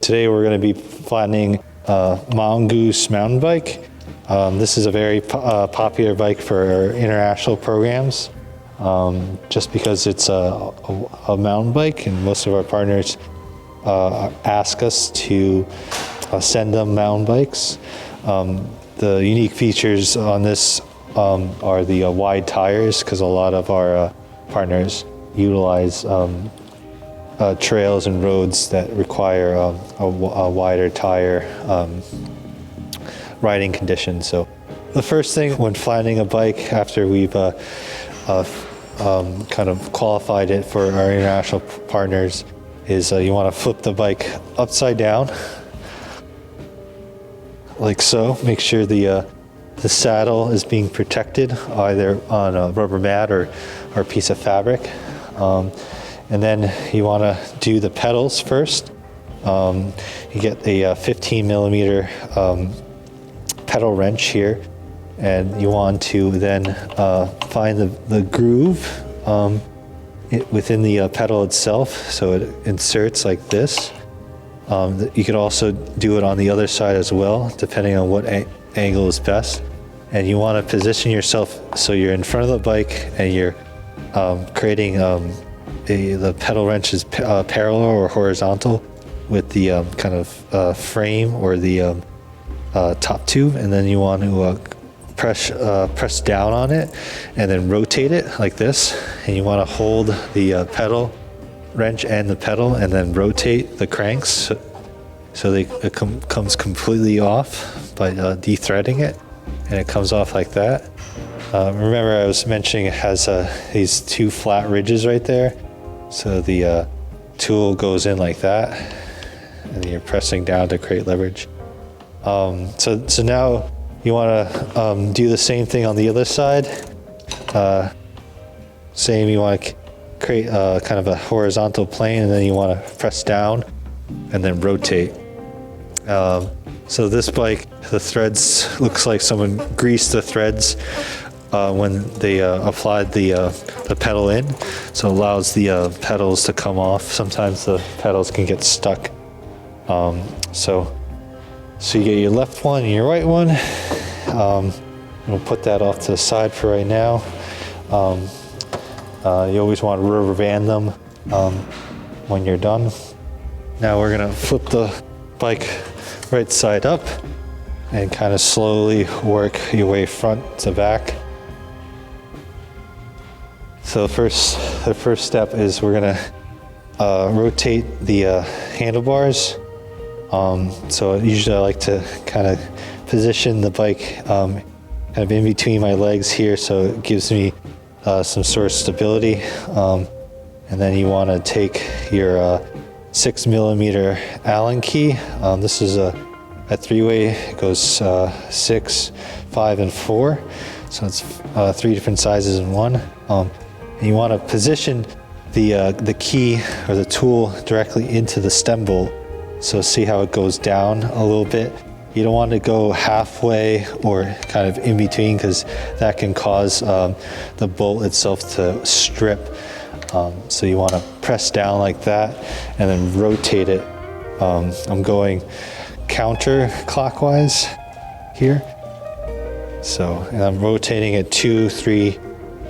today we're going to be flattening a Mongoose mountain bike. This is a very popular bike for international programs, just because it's a mountain bike, and most of our partners ask us to send them mountain bikes. The unique features on this are the wide tires, because a lot of our partners utilize trails and roads that require a wider tire riding conditions. So the first thing when flattening a bike, after we've kind of qualified it for our international partners, is you want to flip the bike upside down, like so. Make sure the saddle is being protected either on a rubber mat or a piece of fabric. And then you want to do the pedals first. You get a 15 millimeter pedal wrench here, and you want to then find the groove within the pedal itself, so it inserts like this. You could also do it on the other side as well, depending on what angle is best. And you want to position yourself so you're in front of the bike and you're creating the pedal wrench is parallel or horizontal with the kind of frame or the top tube, and then you want to press down on it and then rotate it like this, and you want to hold the pedal wrench and the pedal and then rotate the cranks so it comes completely off by de-threading it, and it comes off like that. Remember, I was mentioning it has these two flat ridges right there. So the tool goes in like that, and you're pressing down to create leverage. So now you want to do the same thing on the other side. Same, you want to create kind of a horizontal plane, and then you want to press down and then rotate. So this bike, the threads, looks like someone greased the threads when they applied the pedal in, so it allows the pedals to come off. Sometimes the pedals can get stuck. So you get your left one and your right one. We'll put that off to the side for right now. You always want to rubber band them when you're done. Now we're gonna flip the bike right side up and kind of slowly work your way front to back. So the first step is we're gonna rotate the handlebars. So usually I like to kind of position the bike kind of in between my legs here, so it gives me some sort of stability. And then you want to take your 6 millimeter Allen key. This is a three-way. It goes 6, 5, and 4. So it's 3 different sizes in one. And you want to position the key or the tool directly into the stem bolt. So see how it goes down a little bit. You don't want to go halfway or kind of in between, because that can cause the bolt itself to strip. So you want to press down like that and then rotate it. I'm going counterclockwise here. So, and I'm rotating it 2, 3,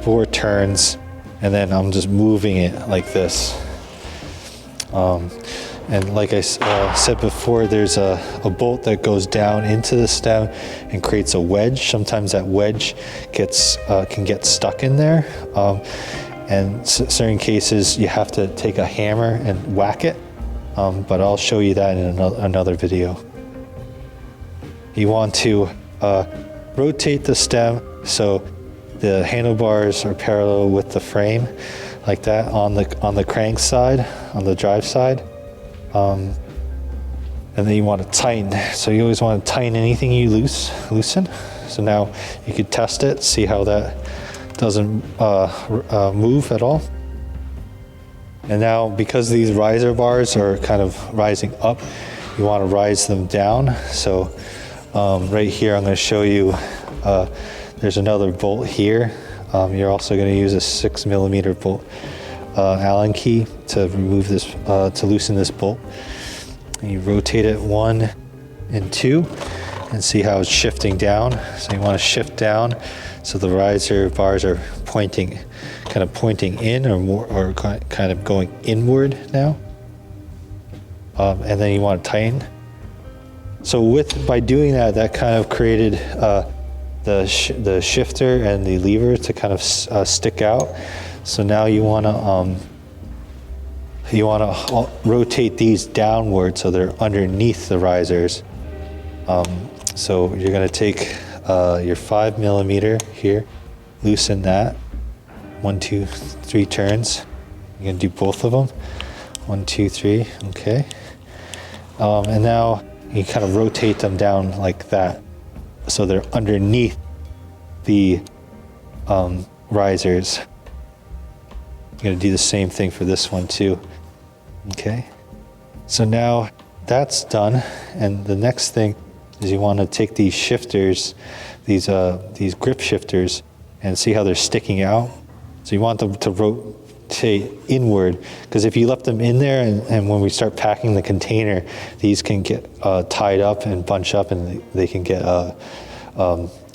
4 turns, and then I'm just moving it like this. And like I said before, there's a bolt that goes down into the stem and creates a wedge. Sometimes that wedge can get stuck in there. And certain cases you have to take a hammer and whack it. But I'll show you that in another video. You want to rotate the stem so the handlebars are parallel with the frame, like that on the crank side, on the drive side. And then you want to tighten. So you always want to tighten anything you loosen. So now you could test it, see how that doesn't move at all. And now, because these riser bars are kind of rising up, you want to rise them down. So right here, I'm going to show you, there's another bolt here. You're also going to use a 6 millimeter bolt Allen key to remove this, to loosen this bolt. And you rotate it 1 and 2 and see how it's shifting down. So you want to shift down so the riser bars are pointing, kind of pointing in or kind of going inward now. And then you want to tighten. So by doing that, that kind of created the shifter and the lever to kind of stick out. So now you want to rotate these downward so they're underneath the risers. So you're going to take your 5 millimeter here, loosen that, 1, 2, 3 turns. You're going to do both of them, 1, 2, 3, okay. And now you kind of rotate them down like that, so they're underneath the risers. You're going to do the same thing for this one too, okay. So now that's done, and the next thing is you want to take these shifters, these grip shifters, and see how they're sticking out. So you want them to rotate inward, because if you left them in there and when we start packing the container, these can get tied up and bunch up, and they can get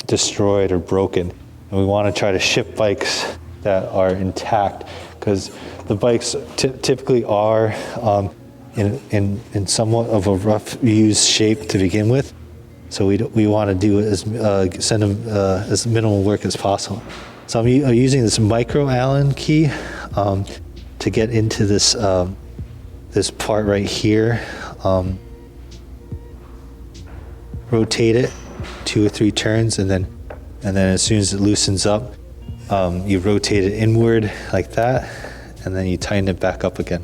destroyed or broken. And we want to try to ship bikes that are intact, because the bikes typically are in somewhat of a rough used shape to begin with. So we want to do send them as minimal work as possible. So I'm using this micro Allen key to get into this this part right here. Rotate it 2 or 3 turns, and then as soon as it loosens up, you rotate it inward like that, and then you tighten it back up again.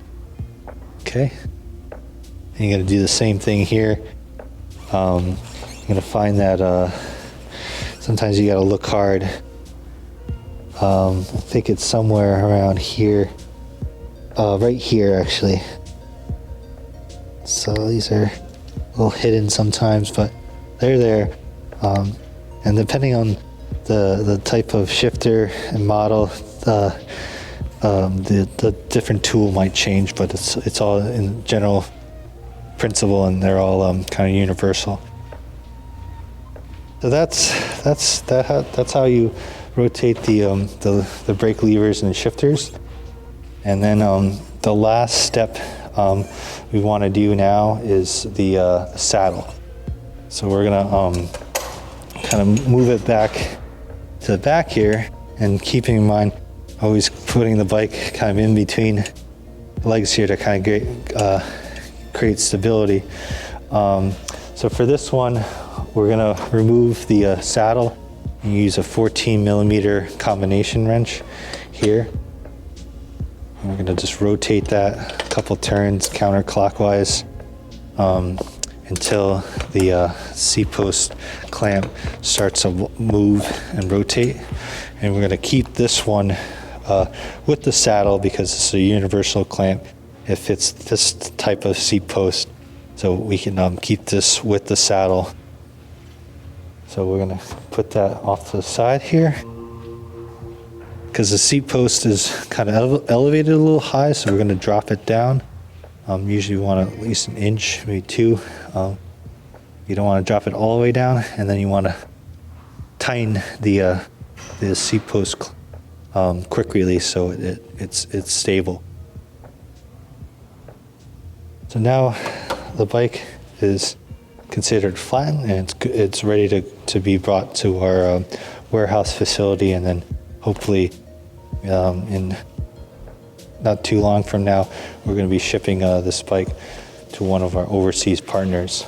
Okay. And you're going to do the same thing here. You're going to find that sometimes you got to look hard. I think it's somewhere around here, right here actually. So these are a little hidden sometimes, but they're there. And depending on the type of shifter and model, the different tool might change, but it's all in general principle, and they're all kind of universal. So that's how you rotate the brake levers and shifters. And then the last step we want to do now is the saddle. So we're gonna kind of move it back to the back here, and keeping in mind always putting the bike kind of in between the legs here to kind of create stability. So for this one, we're gonna remove the saddle and use a 14 millimeter combination wrench here. And we're gonna just rotate that a couple turns counterclockwise until the seat post clamp starts to move and rotate. And we're gonna keep this one with the saddle because it's a universal clamp. It fits this type of seat post, so we can keep this with the saddle. So we're gonna put that off to the side here, because the seat post is kind of elevated a little high, so we're gonna drop it down. Usually we want at least 1 inch, maybe 2. You don't want to drop it all the way down, and then you want to tighten the seat post quick release so it's stable. So now the bike is considered flattened, and it's ready to be brought to our warehouse facility, and then hopefully in not too long from now we're going to be shipping this bike to one of our overseas partners.